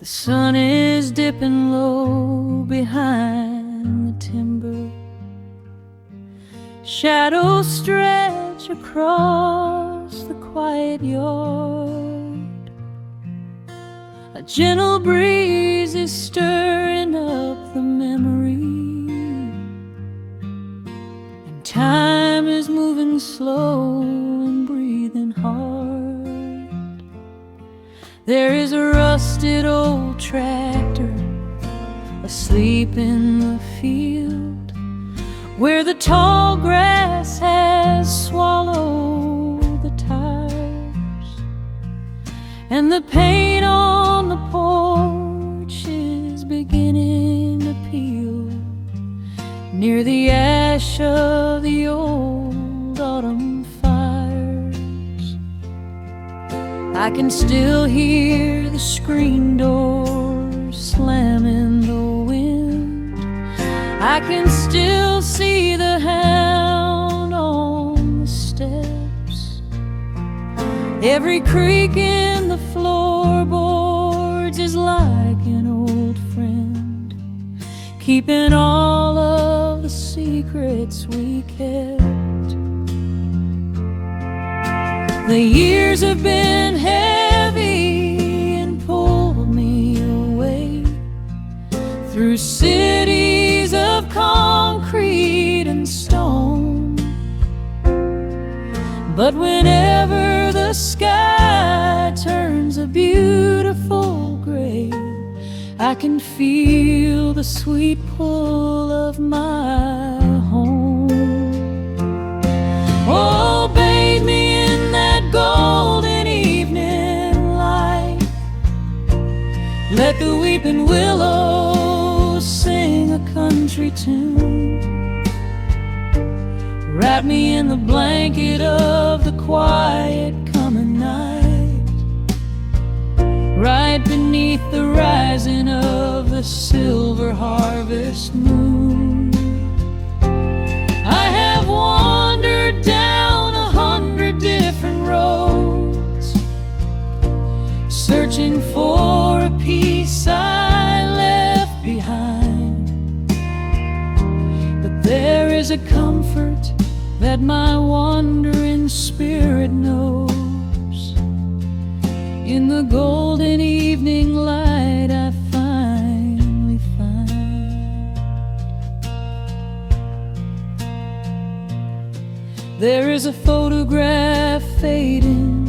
The sun is dipping low behind the timber. Shadows stretch across the quiet yard. A gentle breeze is stirring up the memory, and time is moving slow and breathing hard. There is a rusted old tractor asleep in the field, where the tall grass has swallowed the tires, and the paint on the porch is beginning to peel near the ash of the old autumn fires. I can still hear the screen door slam in the wind. I can still see the hound on the steps. Every creak in the floorboards is like an old friend, keeping all of the secrets we kept. The years have been heavy and pulled me away through cities of concrete and stone. But whenever the sky turns a beautiful gray, I can feel the sweet pull of my home. Oh, bathe me in that golden evening light. Let the weeping willows sing a country tune. Wrap me in the blanket of the quiet coming night, right beneath the rising of the silver harvest moon. I have wandered down 100 different roads, searching for a piece I left behind. But there is a comfort that my wandering spirit knows. In the golden evening light I finally find. There is a photograph fading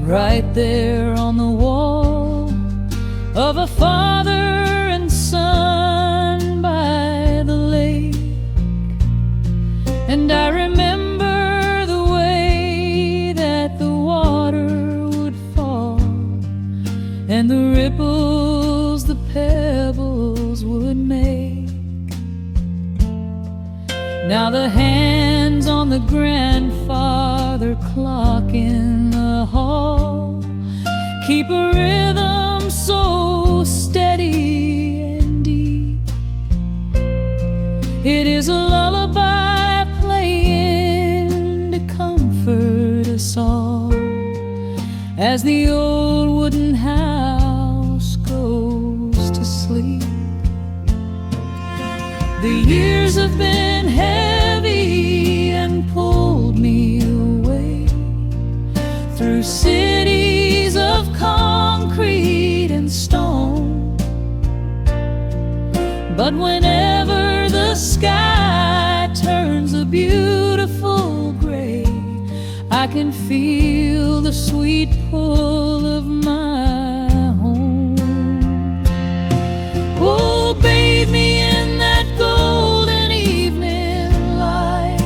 right there on the wall, of a father and son by the lake. And I remember the way that the water would fall, and the ripples the pebbles would make. Now the hands on the grandfather clock in the hall keep a rhythm so steady and deep. It is a lullaby playing to comfort us all as the old wooden house goes to sleep. The years have been heavy and pulled me away through cities of concrete and stone. But whenever the sky turns a beautiful gray, I can feel the sweet pull of my home. Oh, bathe me in that golden evening light.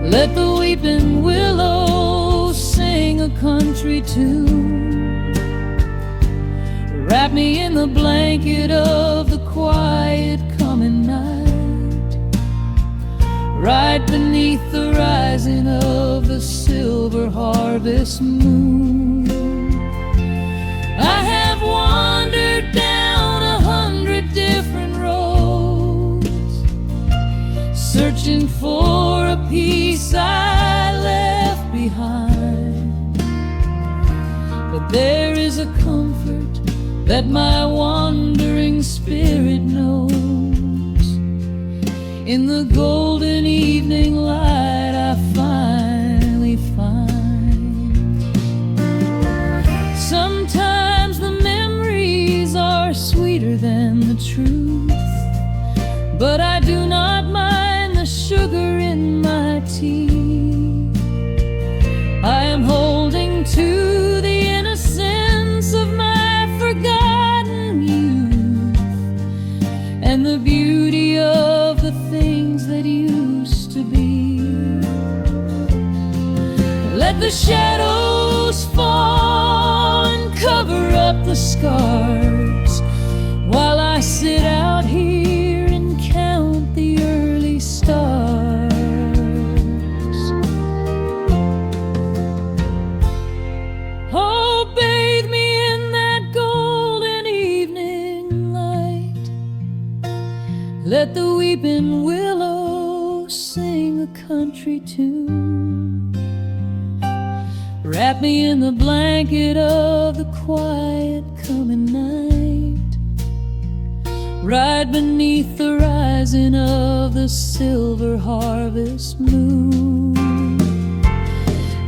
Let the weeping willows sing a country tune. Wrap me in the blanket of the quiet coming night, right beneath the rising of the silver harvest moon. I have wandered down 100 different roads, searching for a piece I left behind. But there is a comfort that my wandering spirit knows. In the golden evening light I finally find. Sometimes the memories are sweeter than the truth, but I do not mind the sugar in my tea. I am holding to the innocence of my forgotten youth, and the beauty of the things that used to be. Let the shadows fall and cover up the scars, while I sit out here and count the early stars. Oh, bathe me in that golden evening light. Let the weeping willow sing a country tune. Wrap me in the blanket of the quiet coming night. Ride beneath the rising of the silver harvest moon.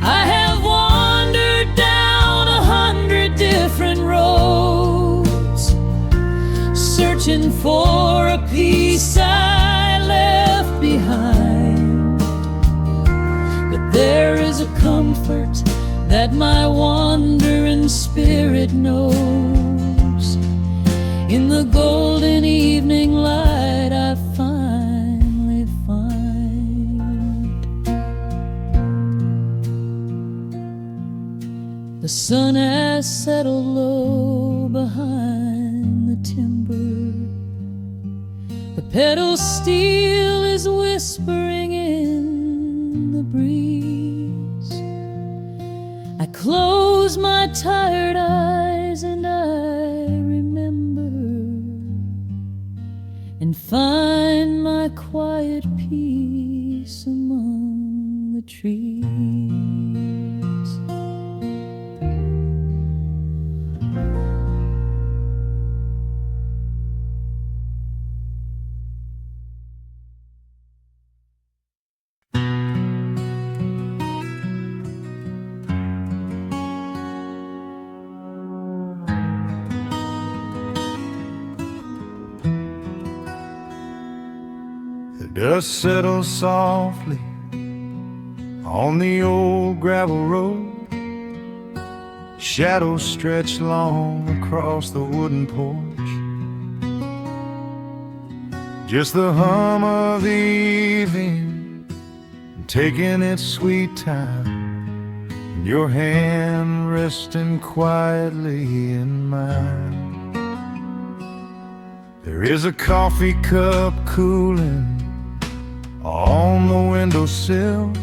I have wandered down 100 different roads, searching for a piece I left behind. But there is a comfort that my wandering spirit knows. In the golden evening light I finally find. The sun has settled low behind the timber. The pedal steel is whispering in the breeze. I close my tired eyes and I remember, and find my quiet peace among the trees. The dust settles softly on the old gravel road. Shadows stretch long across the wooden porch. Just the hum of the evening taking its sweet time, and your hand resting quietly in mine. There is a coffee cup cooling on the windowsill.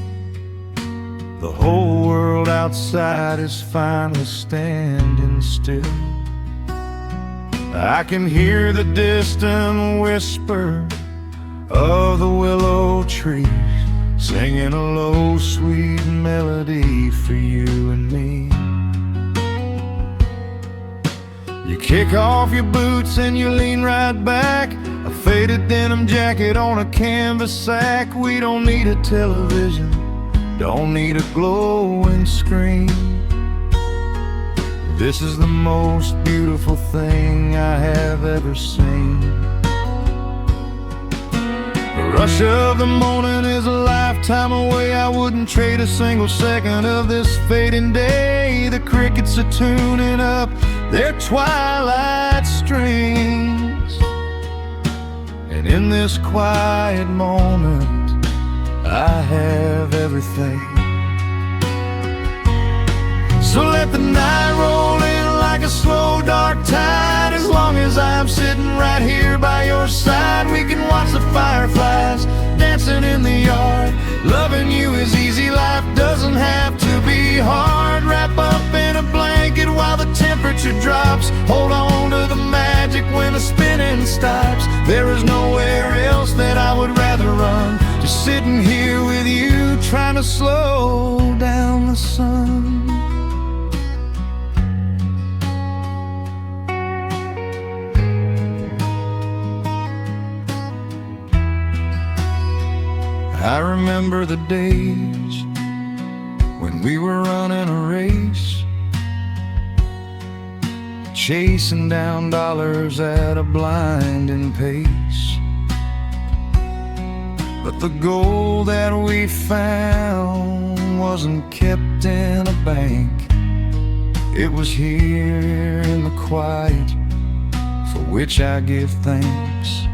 The whole world outside is finally standing still. I can hear the distant whisper of the willow trees, singing a low, sweet melody for you and me. You kick off your boots and you lean right back, a faded denim jacket on a canvas sack. We don't need a television, don't need a glowing screen. This is the most beautiful thing I have ever seen. The rush of the morning is a lifetime away. I wouldn't trade a single second of this fading day. The crickets are tuning up their twilight strings, and in this quiet moment I have everything. So let the night roll in like a slow dark tide. As long as I'm sitting right here by your side, we can watch the fireflies dancing in the yard. Loving you is easy, life doesn't have to be hard. Wrap up in a blanket while the temperature drops. Hold on to the magic when the spinning stops. There is nowhere else that I would rather run, just sitting here with you, trying to slow down the sun. I remember the days when we were running a race, chasing down dollars at a blinding pace. But the gold that we found wasn't kept in a bank. It was here in the quiet, for which I give thanks.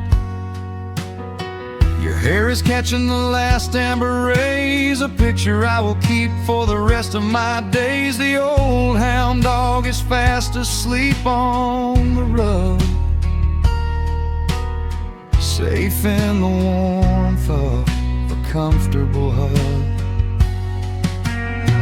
Your hair is catching the last amber rays, a picture I will keep for the rest of my days. The old hound dog is fast asleep on the rug, safe in the warmth of a comfortable hug.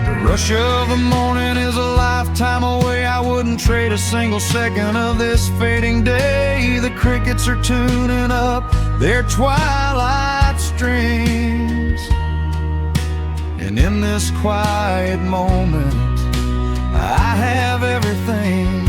The rush of the morning is a lifetime away. I wouldn't trade a single second of this fading day. The crickets are tuning up their twilight strings, and in this quiet moment I have everything.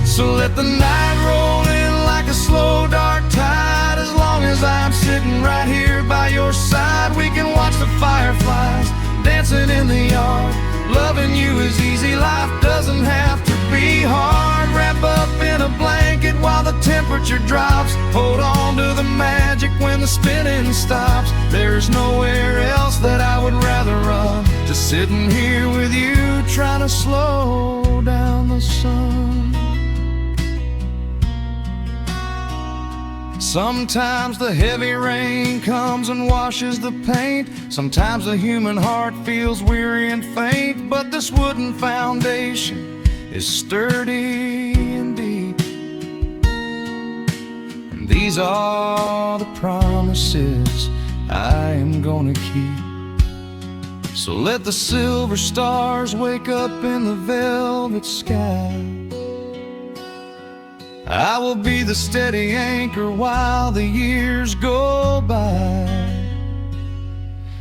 So let the night roll in like a slow dark tide. As long as I'm sitting right here by your side, we can watch the fireflies dancing in the yard. Loving you is easy, life doesn't have to be hard. Wrap up in a blanket while the temperature drops. Hold on to the magic when the spinning stops. There's nowhere else that I would rather run, just sitting here with you, trying to slow down the sun. Sometimes the heavy rain comes and washes the paint. Sometimes the human heart feels weary and faint. But this wooden foundation is sturdy and deep, and these are the promises I am gonna keep. So let the silver stars wake up in the velvet sky. I will be the steady anchor while the years go by.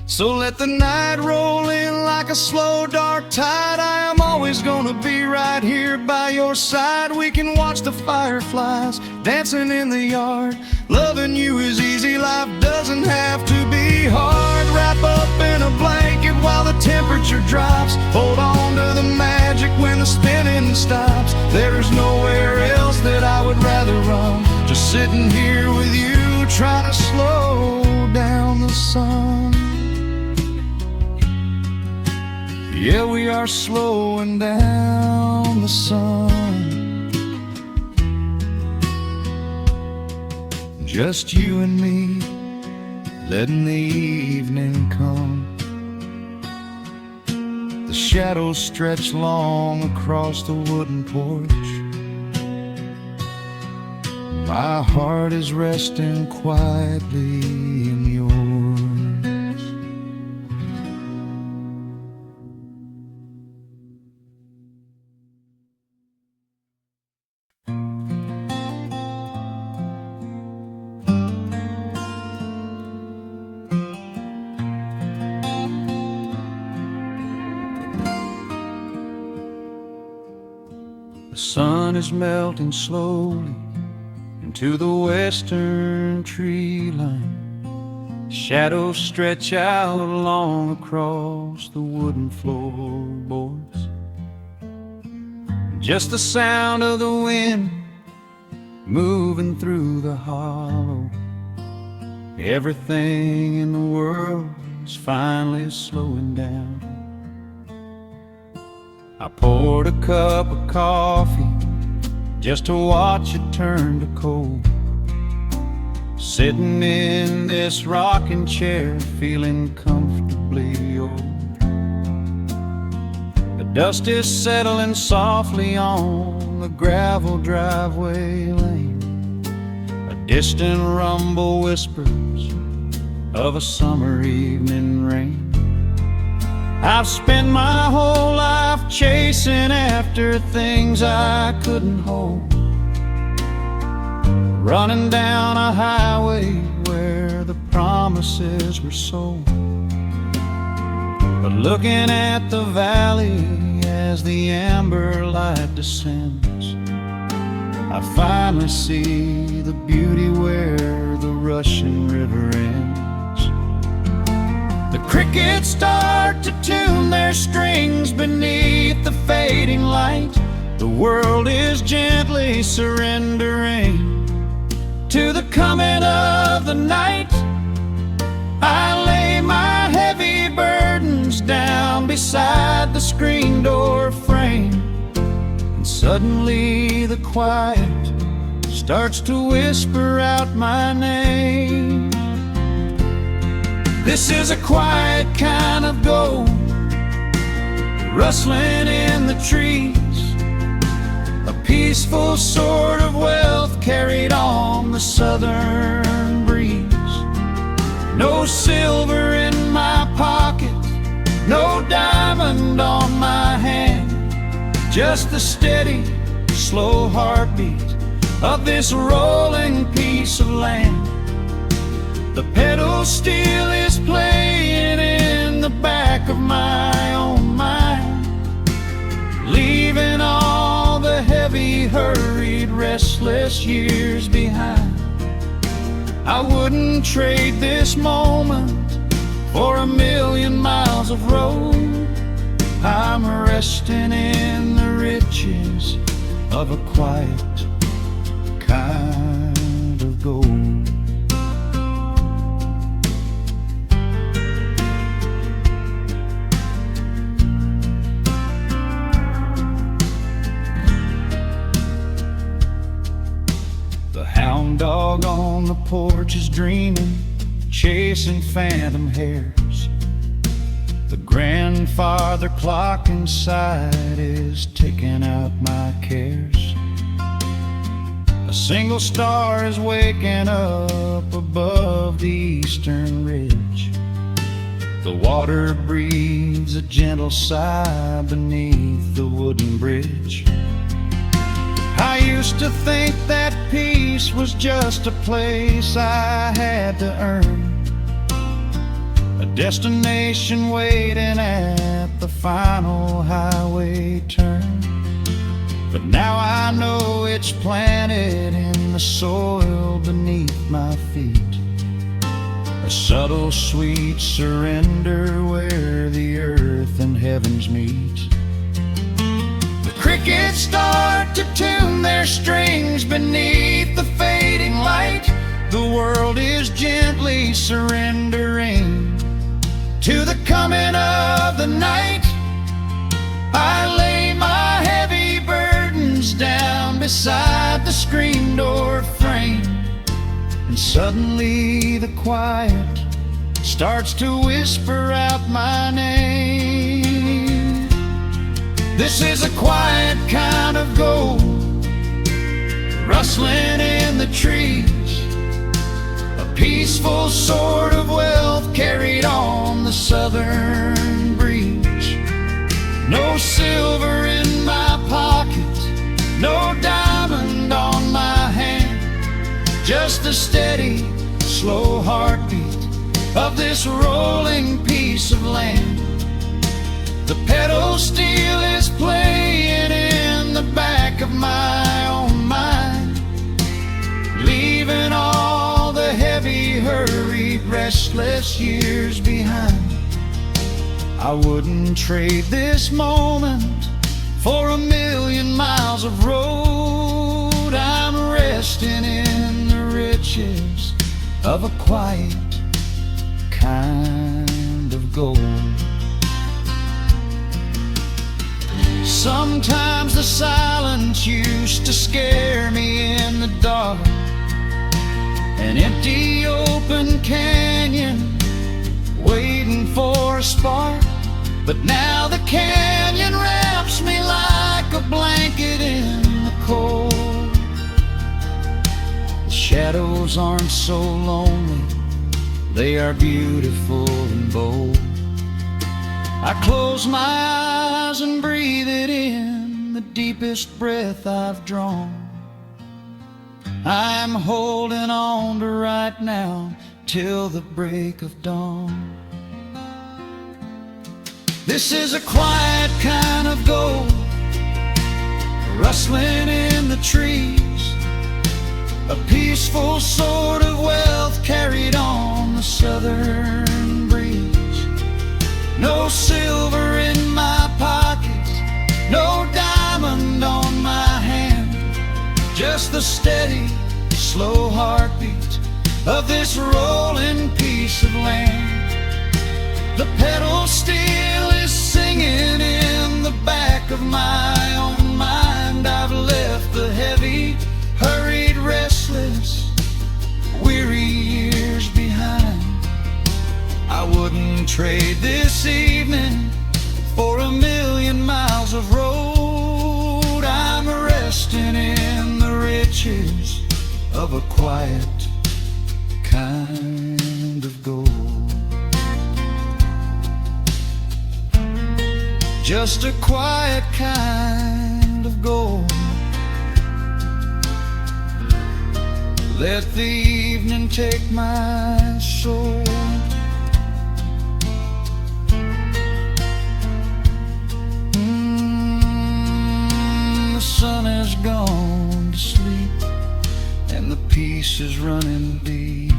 So let the night roll in like a slow dark tide. I am always gonna be right here by your side. We can watch the fireflies dancing in the yard. Loving you is easy, life doesn't have to be hard. Wrap up in a blanket while the temperature drops. Hold on to the magic when the spinning stops. There's nowhere else that I would rather run, just sitting here with you, trying to slow down the sun. Yeah, we are slowing down the sun. Just you and me, letting the evening come. The shadows stretch long across the wooden porch. My heart is resting quietly in yours. The sun is melting slowly into the western tree line. Shadows stretch out long across the wooden floorboards. Just the sound of the wind moving through the hollow. Everything in the world is finally slowing down. I poured a cup of coffee just to watch it turn to cold. Sitting in this rocking chair, feeling comfortably old. The dust is settling softly on the gravel driveway lane. A distant rumble whispers of a summer evening rain. I've spent my whole life chasing after things I couldn't hold, running down a highway where the promises were sold. But looking at the valley as the amber light descends, I finally see the beauty where the rushing river ends. crickets start to tune their strings beneath the fading light. The world is gently surrendering to the coming of the night. I lay my heavy burdens down beside the screen door frame, and suddenly the quiet starts to whisper out my name. This is a quiet kind of gold, rustling in the trees, a peaceful sort of wealth carried on the southern breeze. No silver in my pocket, no diamond on my hand, just the steady, slow heartbeat of this rolling piece of land. The pedal steel is playing in the back of my own mind, leaving all the heavy, hurried, restless years behind. I wouldn't trade this moment for 1,000,000 miles of road. I'm resting in the riches of a quiet kind of gold. The hound dog on the porch is dreaming, chasing phantom hares. The grandfather clock inside is ticking out my cares. A single star is waking up above the eastern ridge. The water breathes a gentle sigh beneath the wooden bridge. I used to think that peace was just a place I had to earn, a destination waiting at the final highway turn. But now I know it's planted in the soil beneath my feet, a subtle sweet surrender where the earth and heavens meet. Crickets start to tune their strings beneath the fading light. The world is gently surrendering to the coming of the night. I lay my heavy burdens down beside the screen door frame, and suddenly the quiet starts to whisper out my name. This is a quiet kind of gold, rustling in the trees, a peaceful sort of wealth carried on the southern breeze. No silver in my pocket, no diamond on my hand, just the steady, slow heartbeat of this rolling piece of land. The pedal steel is playing in the back of my own mind, leaving all the heavy, hurried, restless years behind. I wouldn't trade this moment for 1,000,000 miles of road. I'm resting in the riches of a quiet kind of gold. Sometimes the silence used to scare me in the dark, an empty open canyon waiting for a spark. But now the canyon wraps me like a blanket in the cold. The shadows aren't so lonely, they are beautiful and bold. I close my eyes and breathe it in, the deepest breath I've drawn. I'm holding on to right now till the break of dawn. This is a quiet kind of gold, rustling in the trees, a peaceful sort of wealth carried on the southern breeze. No silver in my pockets, no diamond on my hand, just the steady, slow heartbeat of this rolling piece of land. The pedal steel is singing in the back of my own mind. I've left the heavy, hurried, restless, weary years behind. I wouldn't trade this evening for 1,000,000 miles of road. I'm resting in the riches of a quiet kind of gold. Just a quiet kind of gold. Let the evening take my soul. The sun has gone to sleep and the peace is running deep.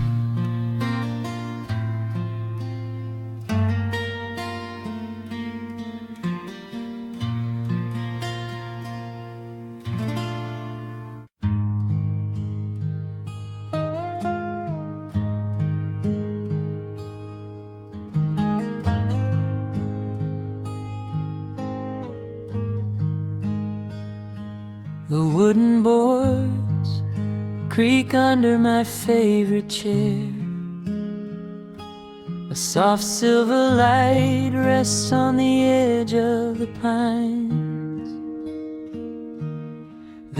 The wooden boards creak under my favorite chair. A soft silver light rests on the edge of the pines.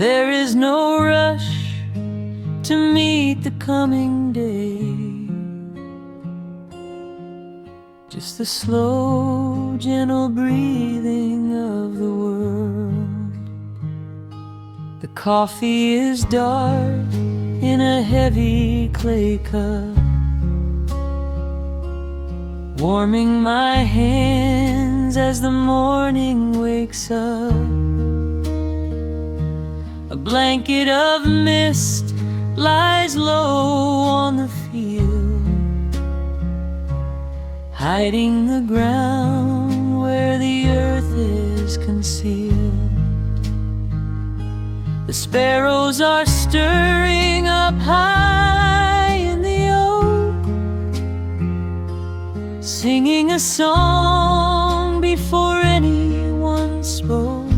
There is no rush to meet the coming day, just the slow, gentle breathing of the world. The coffee is dark in a heavy clay cup, warming my hands as the morning wakes up. A blanket of mist lies low on the field, hiding the ground where the earth is concealed. The sparrows are stirring up high in the oak, singing a song before anyone spoke.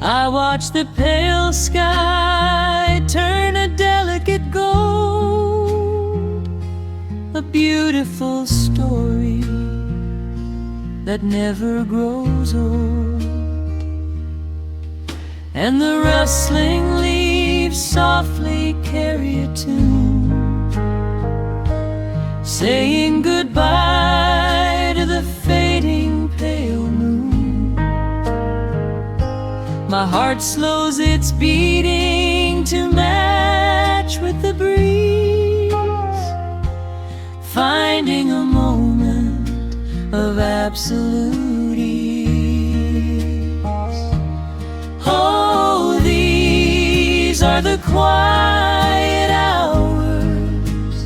I watch the pale sky turn a delicate gold, a beautiful story that never grows old. And the rustling leaves softly carry a tune, saying goodbye to the fading pale moon. My heart slows its beating to match with the breeze, finding a moment of absolute ease. Oh, these are the quiet hours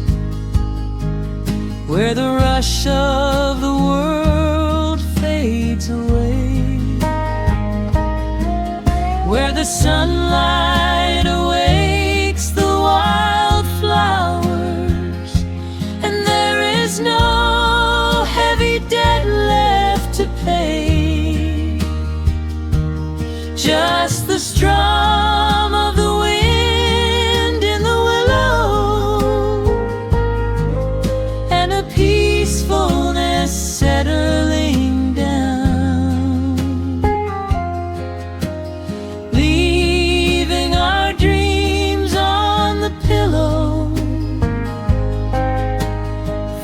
where the rush of the world fades away, where the sunlight awakes the wildflowers, and there is no heavy debt left to pay, just the strum of the wind in the willow, and a peacefulness settling down, leaving our dreams on the pillow,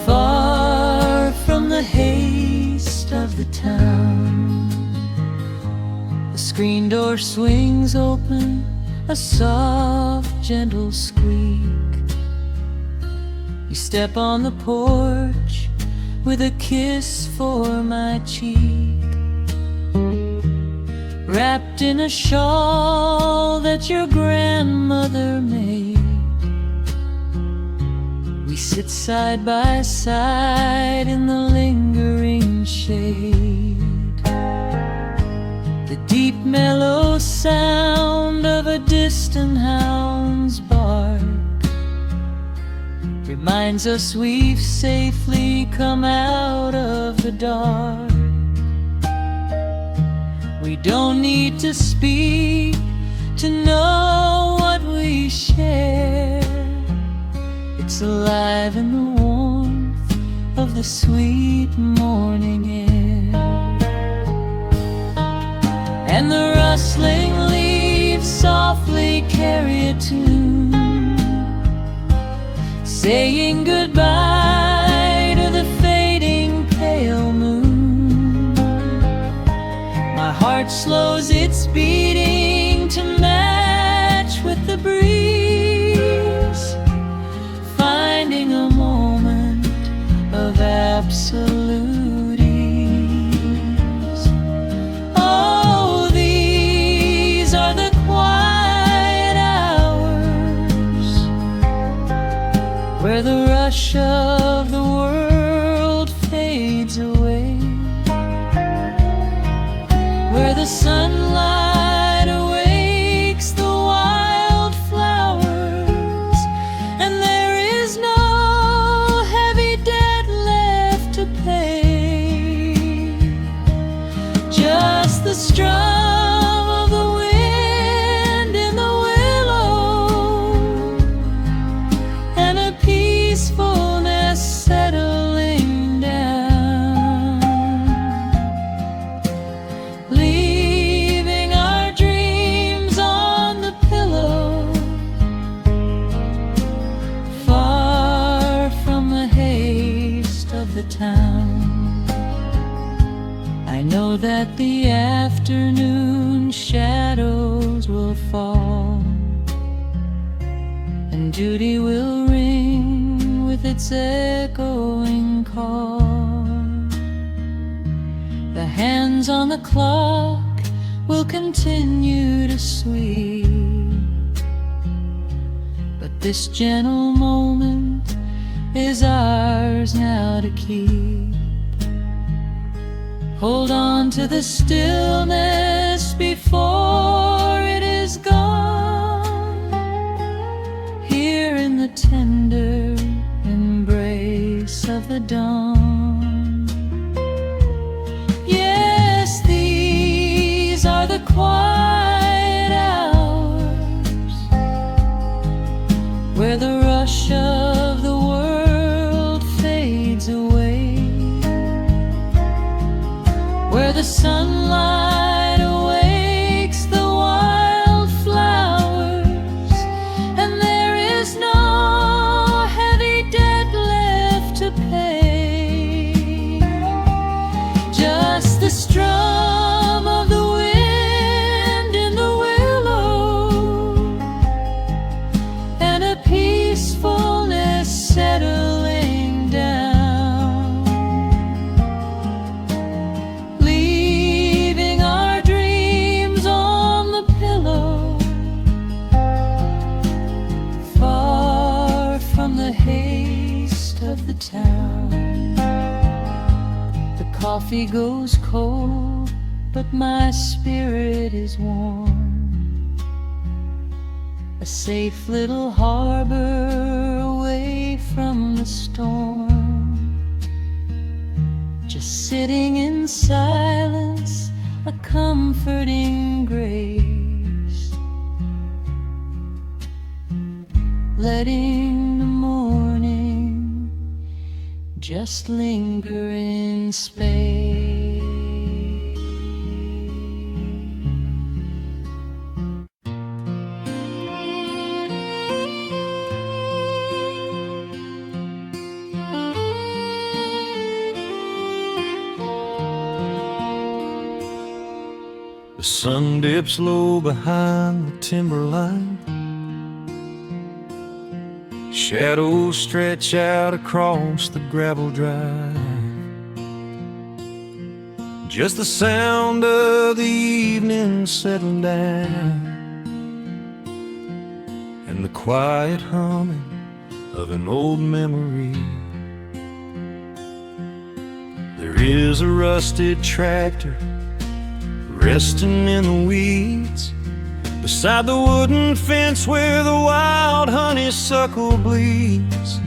far from the haste of the town. The screen door swings open, a soft, gentle squeak. You step on the porch with a kiss for my cheek, wrapped in a shawl that your grandmother made. We sit side by side in the lingering shade. The deep mellow sound of a distant hound's bark reminds us we've safely come out of the dark. We don't need to speak to know what we share. It's alive in the warmth of the sweet morning air. And the rustling leaves softly carry a tune, saying goodbye to the fading pale moon. My heart slows its beating to match with the breeze, finding a moment of absolute ease. Oh, these are the quiet hours where the rush of the world fades away, where the sunlight awakes the wildflowers, and there is no heavy debt left to pay. Just the strum of the wind in the willow, and a peacefulness settling down, leaving our dreams on the pillow, far from the haste of the town. I know that the afternoon shadows will fall, and duty will ring with its echoing call. The hands on the clock will continue to sweep, but this gentle moment is ours now to keep. Hold on to the stillness before it is gone, here in the tender embrace of the dawn. Yes, these are the quiet hours where the rush of the world fades away, where the sunlight awakes the wildflowers, and there is no heavy debt left to pay. Just the strum of the wind in the willow, and a peacefulness settling down, leaving our dreams on the pillow, far from the haste of the town. The coffee goes cold, but my spirit is warm. A safe little harbor away from the storm, just sitting in silence, a comforting grace, letting the morning just linger in space. The sun dips low behind the timberline. Shadows stretch out across the gravel drive. Just the sound of the evening settling down, and the quiet humming of an old memory. There is a rusted tractor resting in the weeds beside the wooden fence where the wild honeysuckle bleeds.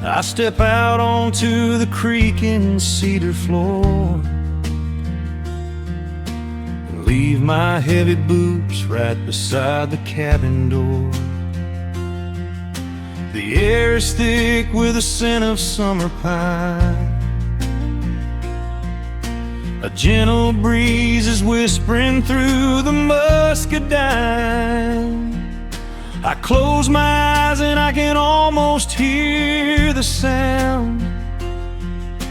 I step out onto the creek in cedar floor and leave my heavy boots right beside the cabin door. The air is thick with the scent of summer pine. A gentle breeze is whispering through the muscadine. I close my eyes and I can almost hear the sound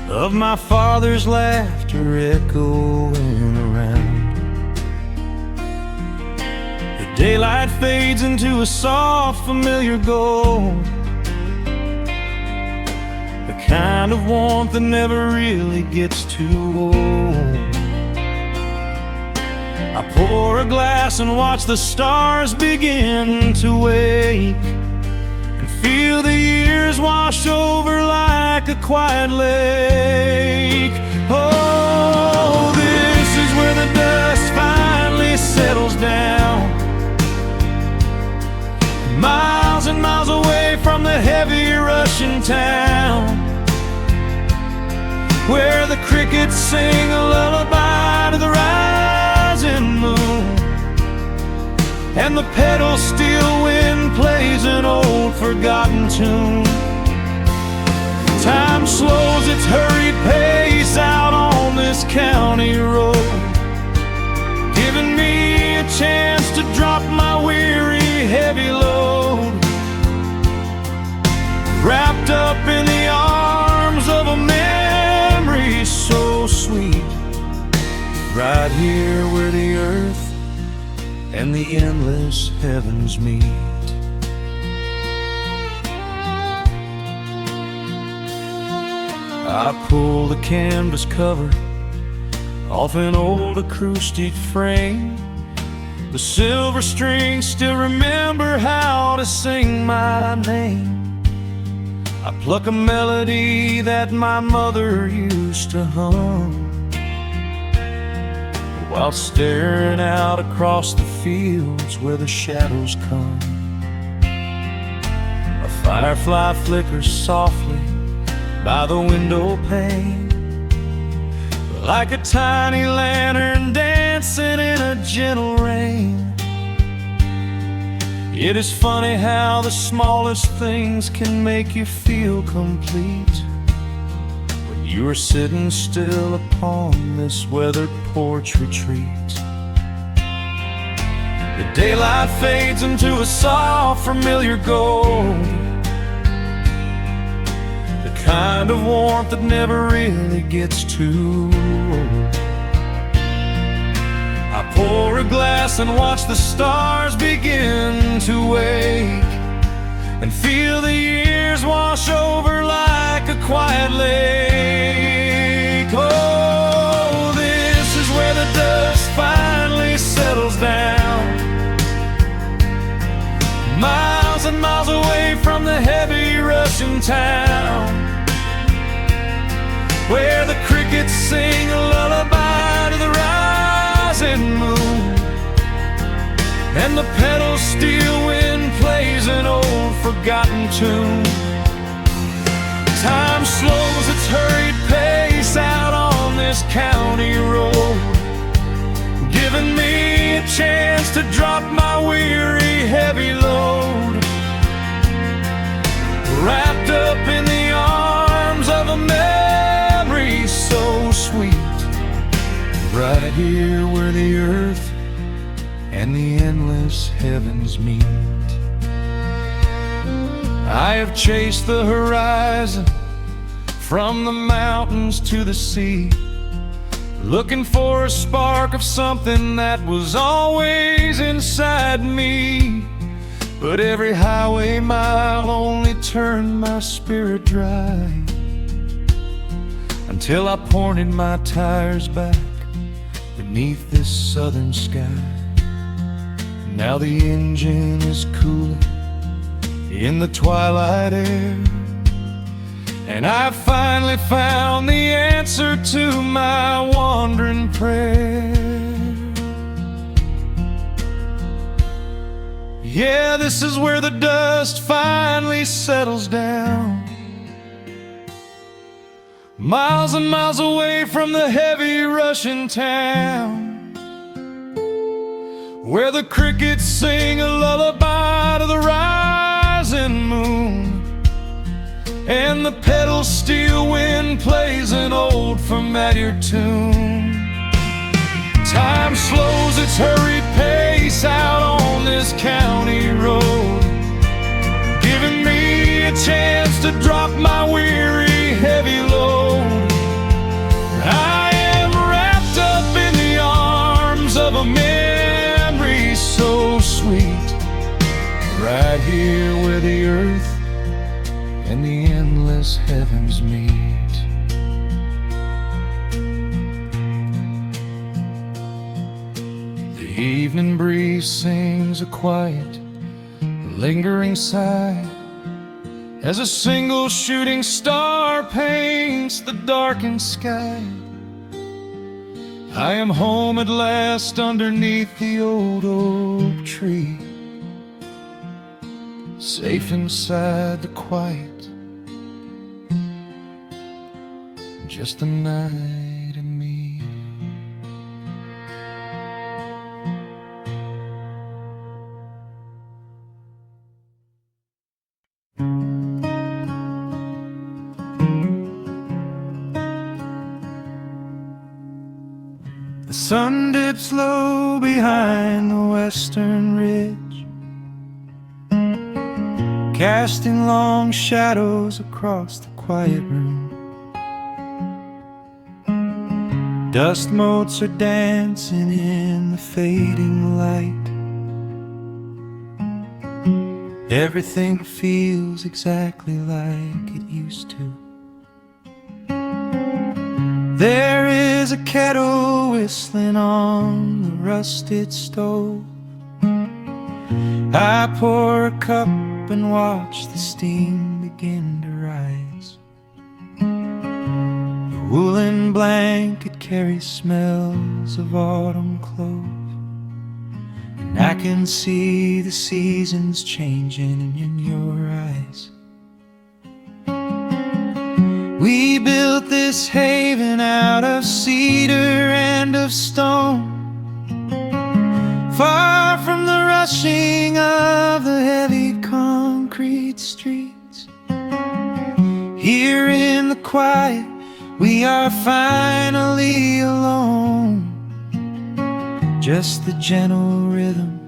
of my father's laughter echoing around. The daylight fades into a soft, familiar gold, the kind of warmth that never really gets too old. I pour a glass and watch the stars begin to wake, and feel the years wash over like a quiet lake. Oh, this is where the dust finally settles down, miles and miles away from the heavy Russian town, where the crickets sing a lullaby to the rising moon, and the pedal steel wind plays an old forgotten tune. Time slows its hurried pace out on this county road, giving me a chance to drop my weary heavy load, wrapped up in the arms of a memory so sweet, right here where the earth and the endless heavens meet. I pull the canvas cover off an old acoustic frame. The silver strings still remember how to sing my name. I pluck a melody that my mother used to hum while staring out across the fields where the shadows come. A firefly flickers softly by the window pane, like a tiny lantern dancing in a gentle rain. It is funny how the smallest things can make you feel complete when you are sitting still upon this weathered porch retreat. The daylight fades into a soft, familiar gold, the kind of warmth that never really gets too old. I pour a glass and watch the stars begin to wake, and feel the years wash over like a quiet lake. Oh, this is where the dust finally settles down, miles and miles away from the heavy Russian town, where the crickets sing a lullaby to the rising moon, and the pedal steel wind plays an old forgotten tune. Time slows its hurried pace out on this county road, giving me a chance to drop my weary heavy load, wrapped up in the arms of a memory so sweet, right here where the earth and the endless heavens meet. I have chased the horizon from the mountains to the sea, looking for a spark of something that was always inside me. But every highway mile only turned my spirit dry, until I pointed my tires back beneath this southern sky. Now the engine is cooling, in the twilight air. And I finally found the answer to my wandering prayer. Yeah, this is where the dust finally settles down, miles and miles away from the heavy Russian town, where the crickets sing a lullaby to the rising moon, and the pedal steel wind plays an old familiar tune. Time slows its hurried pace out on this county road, giving me a chance to drop my weary, heavy load. I am wrapped up in the arms of a memory so sweet, right here where the earth and the endless heavens meet. The evening breeze sings a quiet, lingering sigh as a single shooting star paints the darkened sky. I am home at last underneath the old oak tree, safe inside the quiet, just the night and me. The sun dips low behind the western ridge, casting long shadows across the quiet room. Dust motes are dancing in the fading light. Everything feels exactly like it used to. There is a kettle whistling on the rusted stove. I pour a cup and watch the steam begin to rise. The woolen blanket carries smells of autumn clove, and I can see the seasons changing in your eyes. We built this haven out of cedar and of stone, far from the rushing of the heavy concrete streets. Here in the quiet, we are finally alone, just the gentle rhythm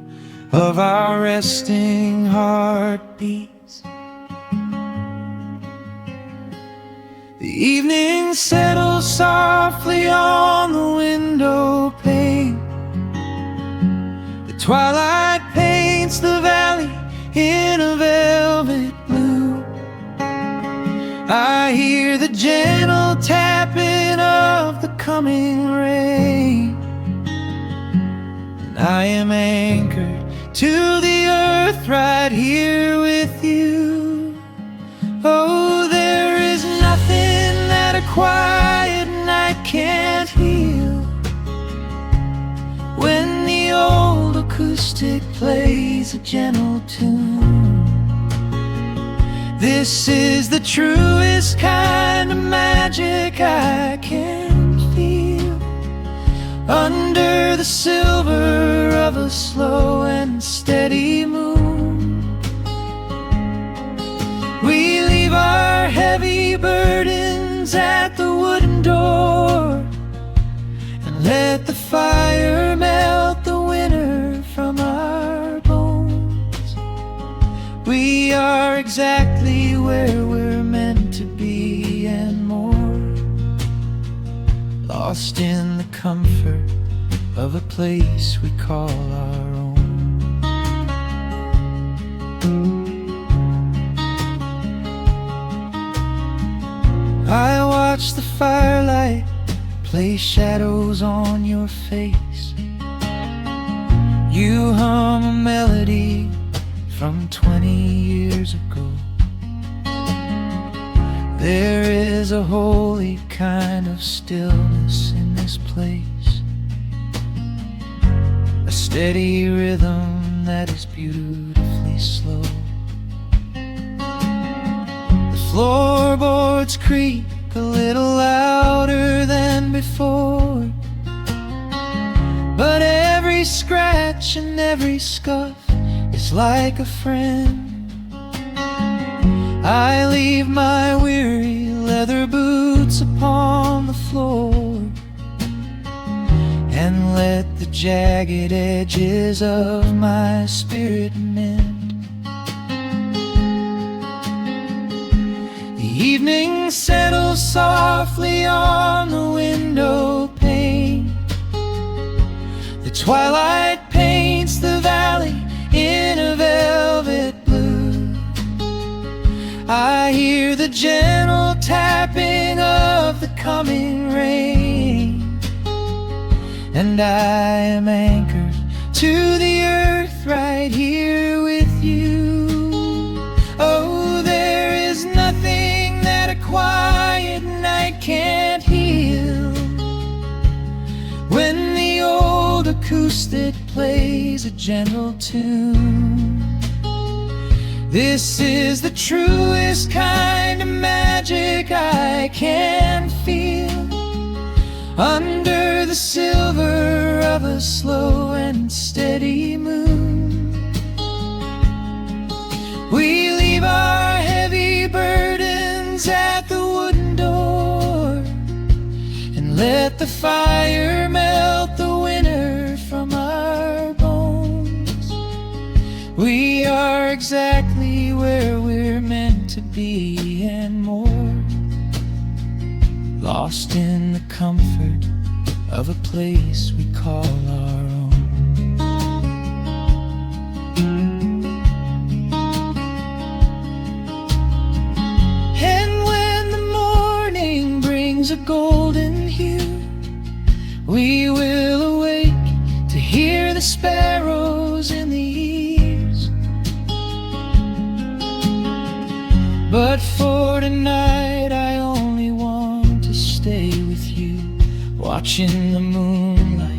of our resting heartbeats. The evening settles softly on the window pane. The twilight paints the valley in a velvet blue. I hear the gentle tapping of the coming rain, and I am anchored to the earth right here with you. Oh, there is nothing that a quiet night can't heal, when the old acoustic plays a gentle tune. This is the truest kind of magic I can feel, under the silver of a slow and steady moon. We leave our heavy burdens at the wooden door, and let the fire melt the winter from our bones. We are exactly where we're meant to be and more, lost in the comfort of a place we call our own. I watch the firelight play shadows on your face. You hum a melody from 20 years ago. There is a holy kind of stillness in this place, a steady rhythm that is beautifully slow. The floorboards creak a little louder than before, but every scratch and every scuff is like a friend. I leave my weary leather boots upon the floor and let the jagged edges of my spirit mend. The evening settles softly on the window pane. The twilight paints the valley in a velvet blue. I hear the gentle tapping of the coming rain, and I am anchored to the earth right here with you. Oh, there is nothing that a quiet night can't heal. When the old acoustic plays a gentle tune, this is the truest kind of magic I can feel. Under the silver of a slow and steady moon, we leave our heavy burdens at the wooden door and let the fire melt the winter from our bones. We are exactly where we're meant to be and more, lost in the comfort of a place we call our own. And when the morning brings a golden hue, we will awake to hear the sparrows in the eaves. But for tonight I only want to stay with you, watching the moonlight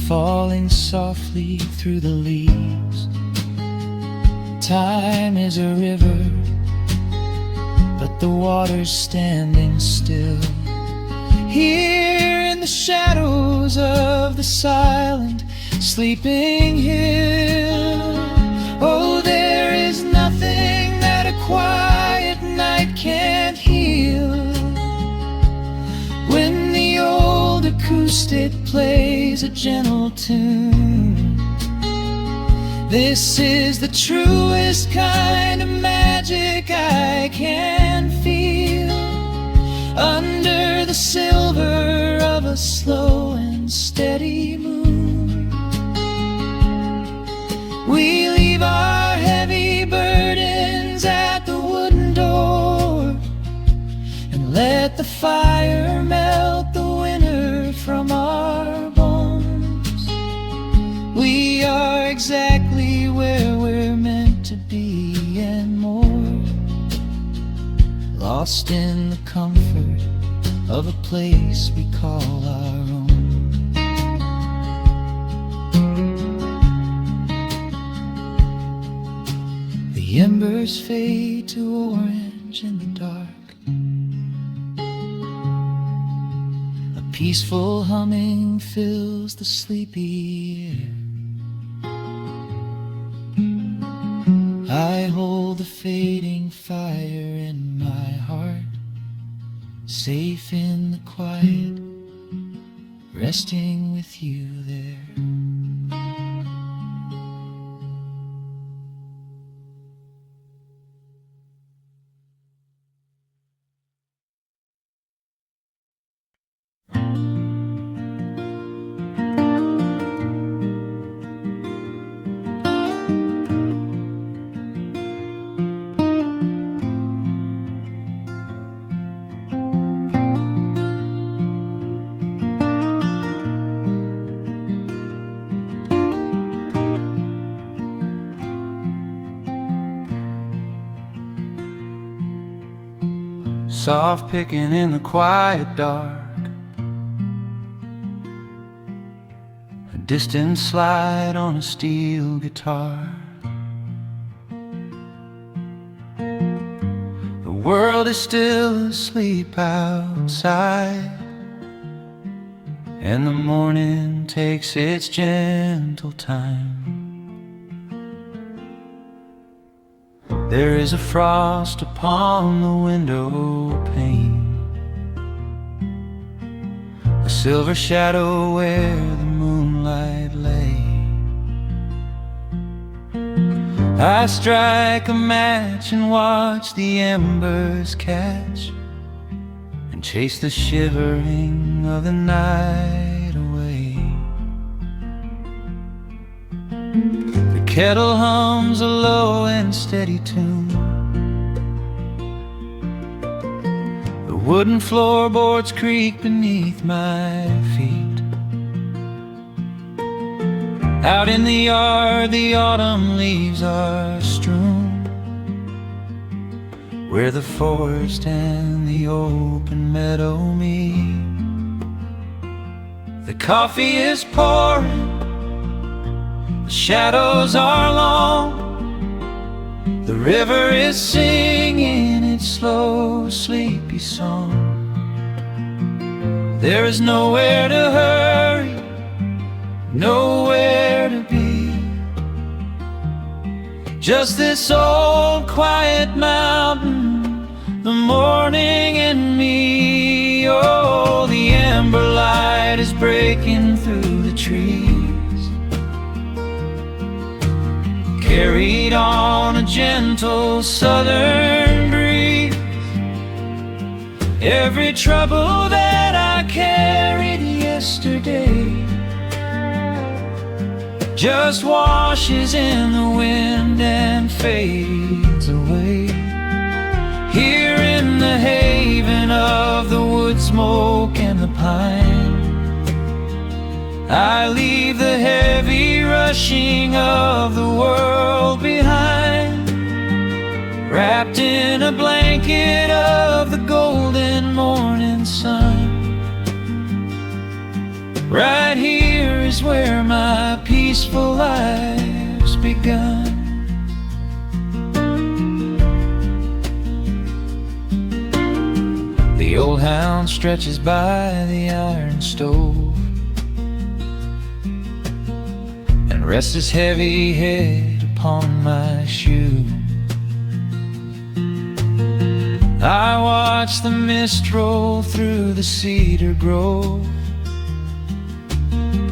falling softly through the leaves. Time is a river, but the water's standing still. Here in the shadows of the silent sleeping hill. Oh, there is nothing that a quiet night can't heal. When the old acoustic plays a gentle tune, this is the truest kind of magic I can feel. Under the silver of a slow and steady moon, we leave our heavy burdens at the wooden door and let the fire melt the winter from our bones. We are exactly where we're meant to be and more, lost in the comfort of a place we call our own. The embers fade to orange in the dark. A peaceful humming fills the sleepy air. I hold the fading fire in my heart, safe in the quiet, resting with you there. soft picking in the quiet dark, a distant slide on a steel guitar. The world is still asleep outside, and the morning takes its gentle time. There is a frost upon the window pane, a silver shadow where the moonlight lay. I strike a match and watch the embers catch, and chase the shivering of the night away. The kettle hums a low and steady tune, the wooden floorboards creak beneath my feet. Out in the yard the autumn leaves are strewn, where the forest and the open meadow meet. The coffee is pouring, the shadows are long, the river is singing its slow, sleepy song. There is nowhere to hurry, nowhere to be, just this old quiet mountain, the morning and me. Oh, the amber light is breaking through the trees, carried on a gentle southern breeze. Every trouble that I carried yesterday just washes in the wind and fades away. Here in the haven of the wood smoke and the pine, I leave the heavy rushing of the world behind, wrapped in a blanket of the golden morning sun. Right here is where my peaceful life's begun. The old hound stretches by the iron stove and rests his heavy head upon my shoe. I watch the mist roll through the cedar grove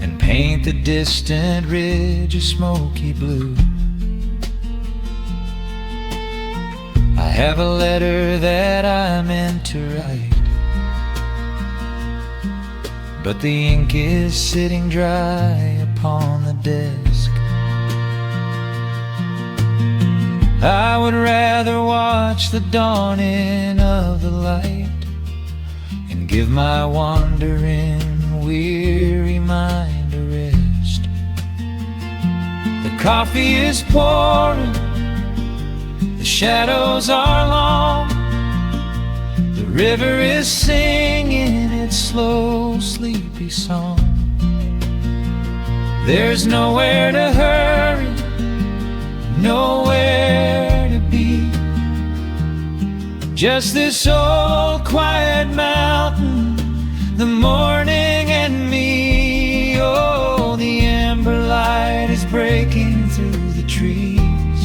and paint the distant ridge a smoky blue. I have a letter that I meant to write, but the ink is sitting dry upon the desk. I would rather watch the dawning of the light and give my wandering, weary mind a rest. The coffee is pouring, the shadows are long, the river is singing its slow, sleepy song. There's nowhere to hurry, nowhere to be, just this old quiet mountain, the morning and me. Oh, the amber light is breaking through the trees,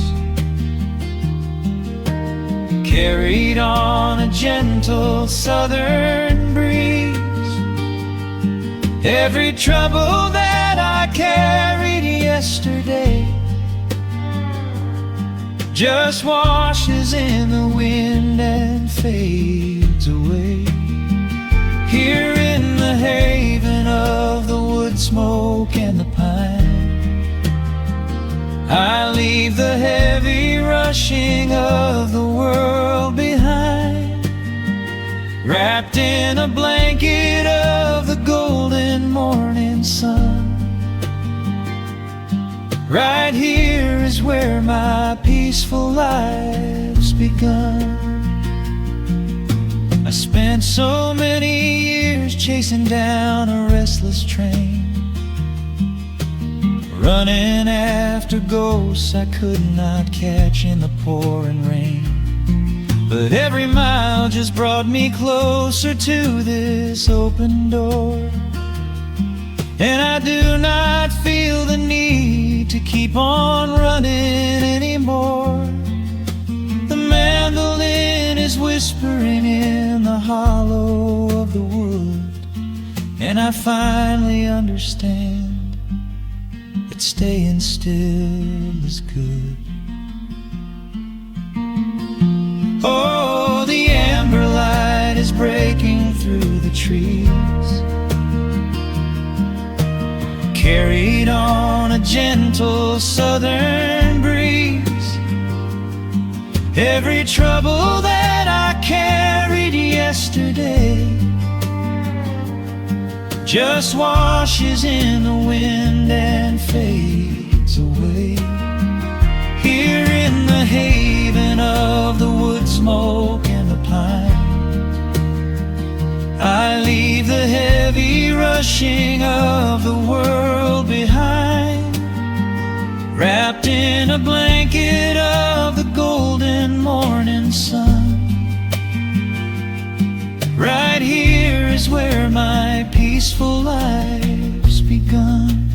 carried on a gentle southern breeze. Every trouble that I carried yesterday just washes in the wind and fades away. Here in the haven of the wood smoke and the pine, I leave the heavy rushing of the world behind, wrapped in a blanket of the golden morning sun. Right here is where my peaceful life's begun. I spent so many years chasing down a restless train, running after ghosts I could not catch in the pouring rain. But every mile just brought me closer to this open door, and I do not feel the need to keep on running anymore. The mandolin is whispering in the hollow of the wood, and I finally understand that staying still is good. Oh, the amber light is breaking through the trees, carried on a gentle southern breeze. Every trouble that I carried yesterday just washes in the wind and fades away. Here in the haven of the wood smoke and the pine, I leave the heavy rushing of the world behind, wrapped in a blanket of the golden morning sun. Right here is where my peaceful life's begun.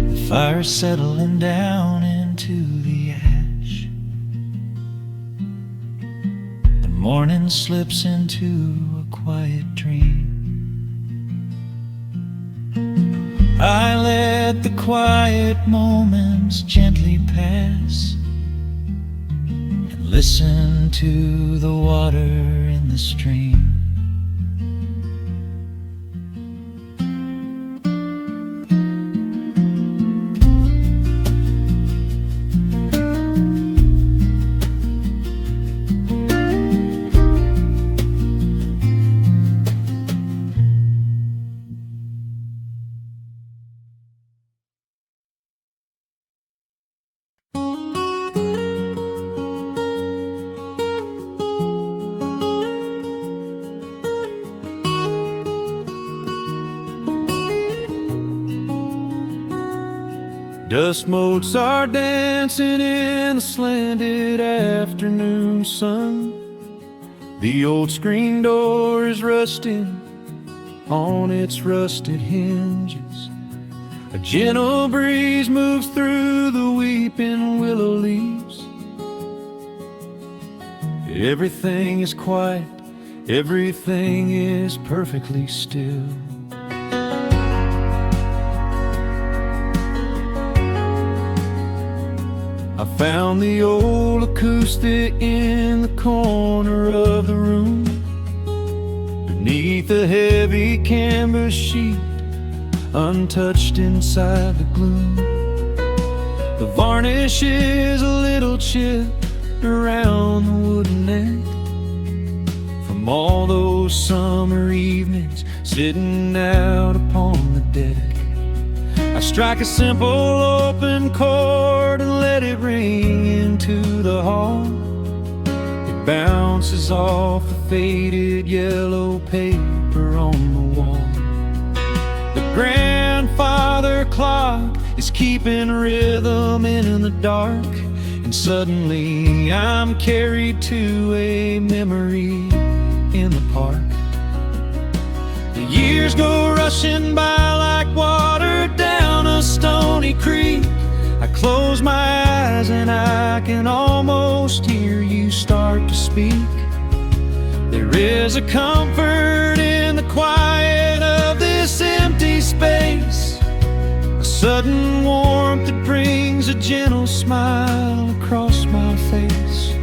The fire's settling down into the ash, the morning slips into a quiet dream. I let the quiet moments gently pass and listen to the water in the stream. Dust motes are dancing in the slanted afternoon sun. The old screen door is rusting on its rusted hinges. A gentle breeze moves through the weeping willow leaves. Everything is quiet, everything is perfectly still. I found the old acoustic in the corner of the room, beneath a heavy canvas sheet, untouched inside the gloom. The varnish is a little chipped around the wooden neck from all those summer evenings sitting out upon the deck. I strike a simple open chord and let it ring into the hall. It bounces off the faded yellow paper on the wall. The grandfather clock is keeping rhythm in the dark, and suddenly I'm carried to a memory in the park. The years go rushing by like water down a stony creek. I close my eyes and I can almost hear you start to speak. There is a comfort in the quiet of this empty space, a sudden warmth that brings a gentle smile across my face.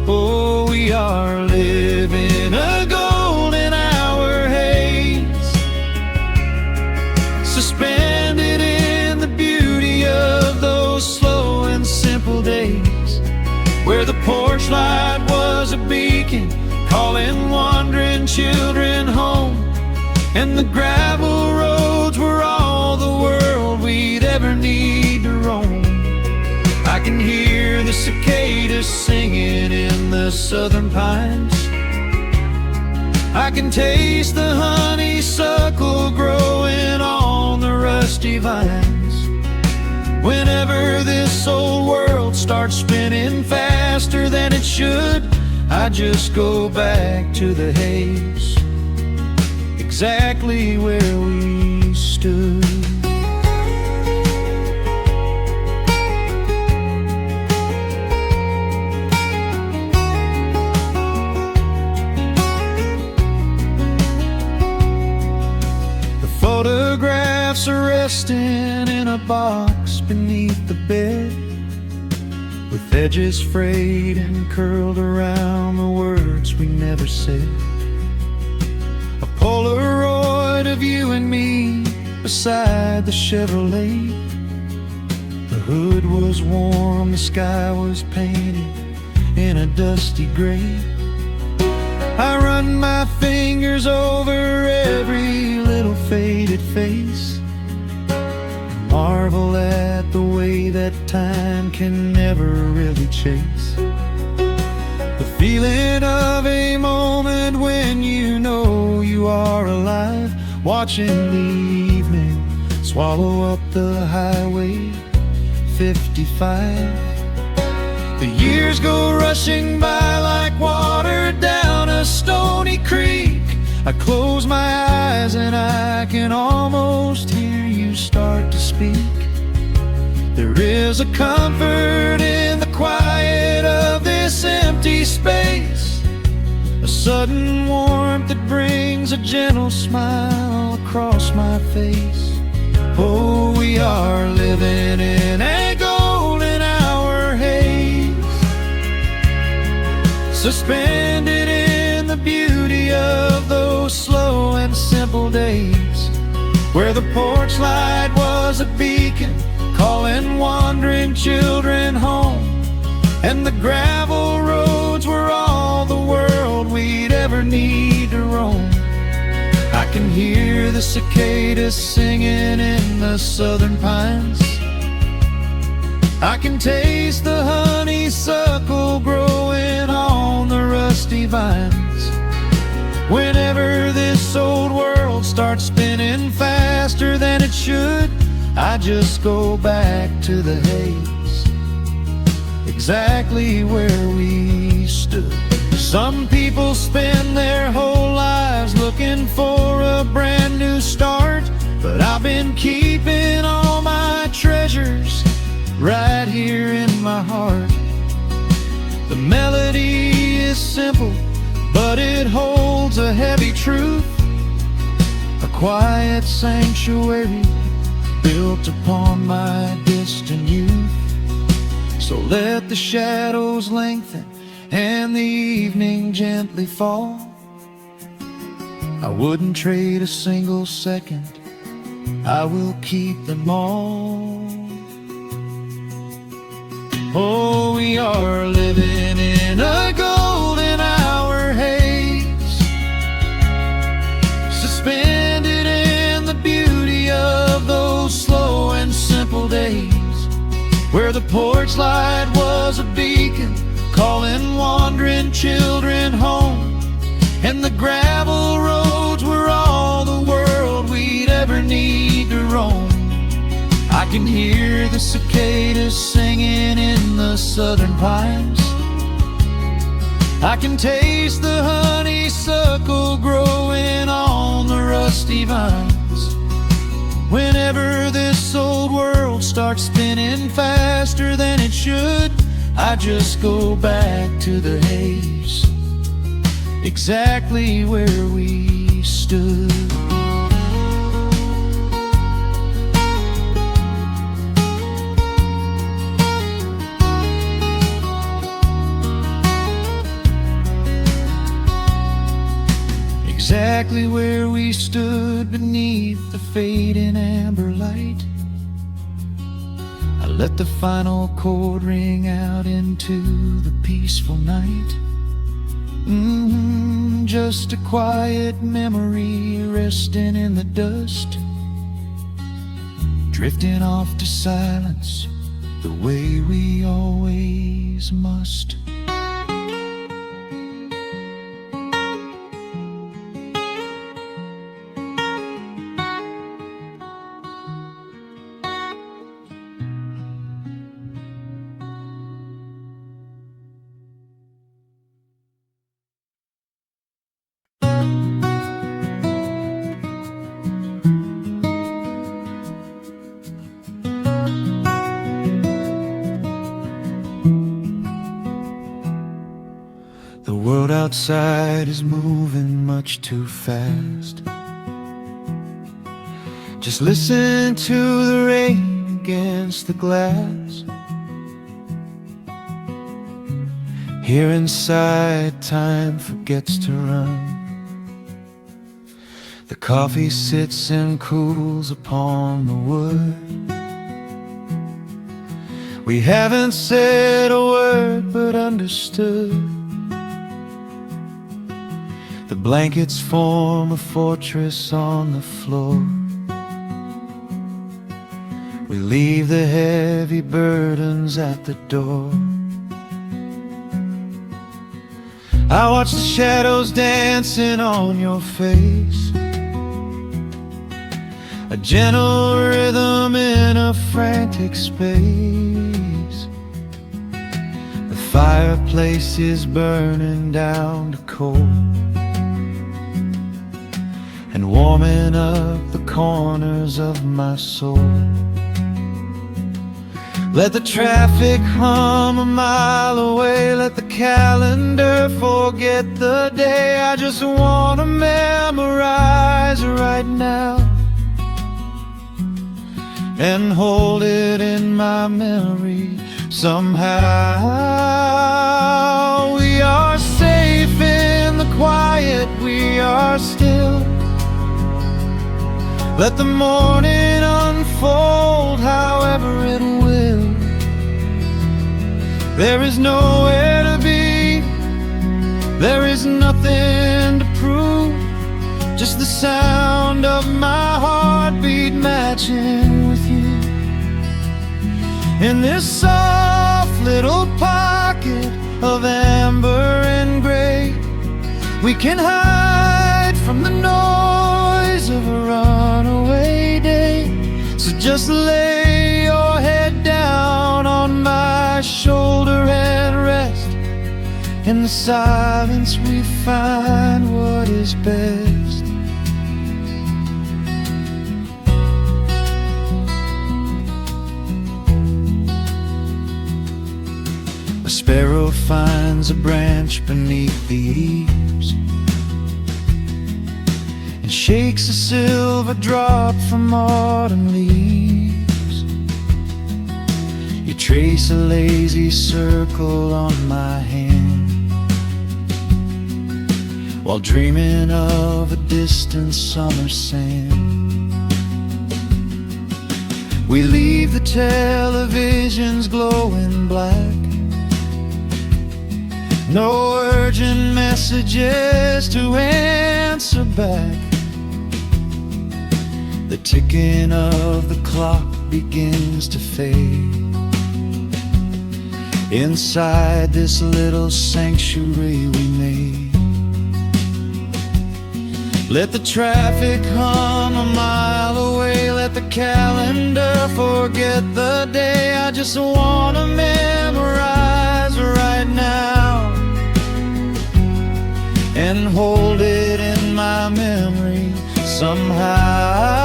Oh, we are living a golden hour haze, suspended in the beauty of those slow and simple days, where the porch light was a beacon calling wandering children home, and the gravel roads were all the world we'd ever need to roam. I can hear the cicadas cicadas singing in the southern pines. I can taste the honeysuckle growing on the rusty vines. Whenever this old world starts spinning faster than it should, I just go back to the haze, exactly where we stood. Photographs are resting in a box beneath the bed, with edges frayed and curled around the words we never said. A Polaroid of you and me beside the Chevrolet. The hood was warm, the sky was painted in a dusty gray. I run my fingers over every little faded face, marvel at the way that time can never really chase. The feeling of a moment when you know you are alive, watching the evening swallow up the highway 55. The years go rushing by like water down a stony creek. I close my eyes and I can almost hear you start to speak. There is a comfort in the quiet of this empty space, a sudden warmth that brings a gentle smile across my face. Oh, we are living in a golden hour haze, suspended in the beauty of those slow and simple days, where the porch light was a beacon calling wandering children home, and the gravel roads were all the world we'd ever need to roam. I can hear the cicadas singing in the southern pines. I can taste the honeysuckle growing on the rusty vines. Whenever this old world starts spinning faster than it should, I just go back to the haze, exactly where we stood. Some people spend their whole lives looking for a brand new start, but I've been keeping all my treasures right here in my heart. The melody is simple, but it holds a heavy truth, a quiet sanctuary built upon my distant youth. So let the shadows lengthen and the evening gently fall. I wouldn't trade a single second, I will keep them all. Oh, we are living in a golden hour haze, suspended in the beauty of those slow and simple days, where the porch light was a beacon calling wandering children home, and the gravel roads were all the world we'd ever need to roam. I can hear the cicadas singing in the southern pines. I can taste the honeysuckle growing on the rusty vines. Whenever this old world starts spinning faster than it should, I just go back to the haze, exactly where we stood. Exactly where we stood beneath the fading amber light. I let the final chord ring out into the peaceful night. Just a quiet memory resting in the dust, drifting off to silence the way we always must. The world outside is moving much too fast. Just listen to the rain against the glass. Here inside, time forgets to run. The coffee sits and cools upon the wood. We haven't said a word but understood. The blankets form a fortress on the floor. We leave the heavy burdens at the door. I watch the shadows dancing on your face, a gentle rhythm in a frantic space. The fireplace is burning down to coal and warming up the corners of my soul. Let the traffic hum a mile away, let the calendar forget the day. I just wanna memorize right now and hold it in my memory somehow. We are safe in the quiet, we are still. Let the morning unfold however it will. There is nowhere to be, there is nothing to prove, just the sound of my heartbeat matching with you. In this soft little pocket of amber and gray, we can hide from the noise of a runaway day. So just lay your head down on my shoulder and rest. In the silence we find what is best. A sparrow finds a branch beneath the eaves and shakes a silver drop from autumn leaves. You trace a lazy circle on my hand while dreaming of a distant summer sand. We leave the televisions glowing black, no urgent messages to answer back. The ticking of the clock begins to fade inside this little sanctuary we made. Let the traffic hum a mile away, let the calendar forget the day. I just wanna memorize right now and hold it in my memory somehow.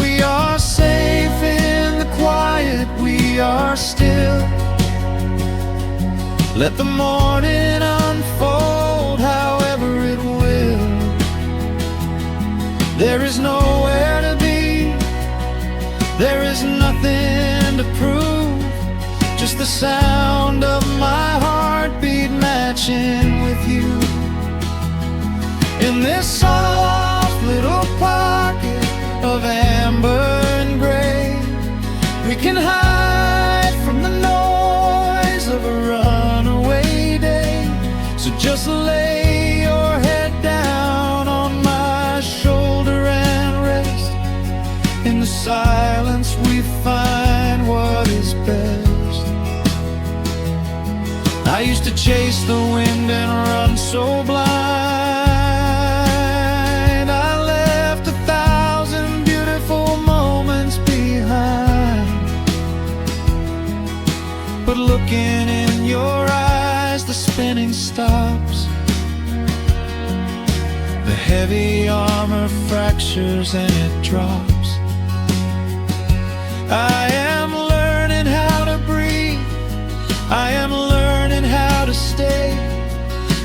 We are safe in the quiet, we are still. Let the morning unfold however it will. There is nowhere to be, there is nothing to prove, just the sound of my heartbeat matching with you. In this soft little pocket of amber and gray, we can hide from the noise of a runaway day. So just lay your head down on my shoulder and rest. In the silence we find what I used to chase the wind and run so blind. I left 1,000 beautiful moments behind, but looking in your eyes, the spinning stops. The heavy armor fractures and it drops. I am learning how to breathe. I am learning how to stay.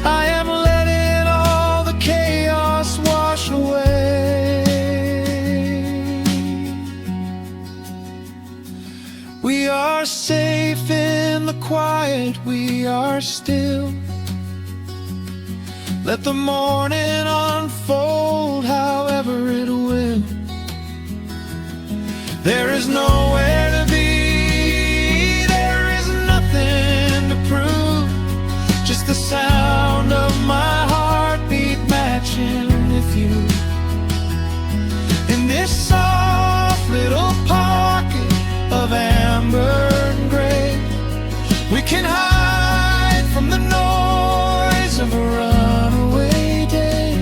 I am letting all the chaos wash away. We are safe in the quiet, we are still. Let the morning unfold however it will. There is nowhere to be, there is nothing to prove. Just the sound of my heartbeat matching with you. In this soft little pocket of amber and gray, we can hide from the noise of a runaway day.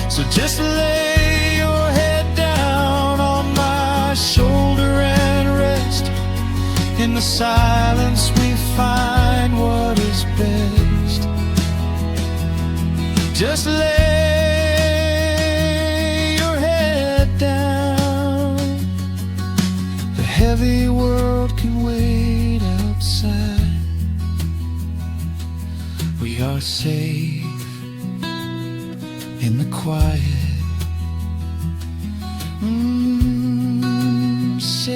So just lay your head down on my shoulder and rest. In the silence we find what is best. Just lay your head down. The heavy world can wait outside. We are safe in the quiet. Safe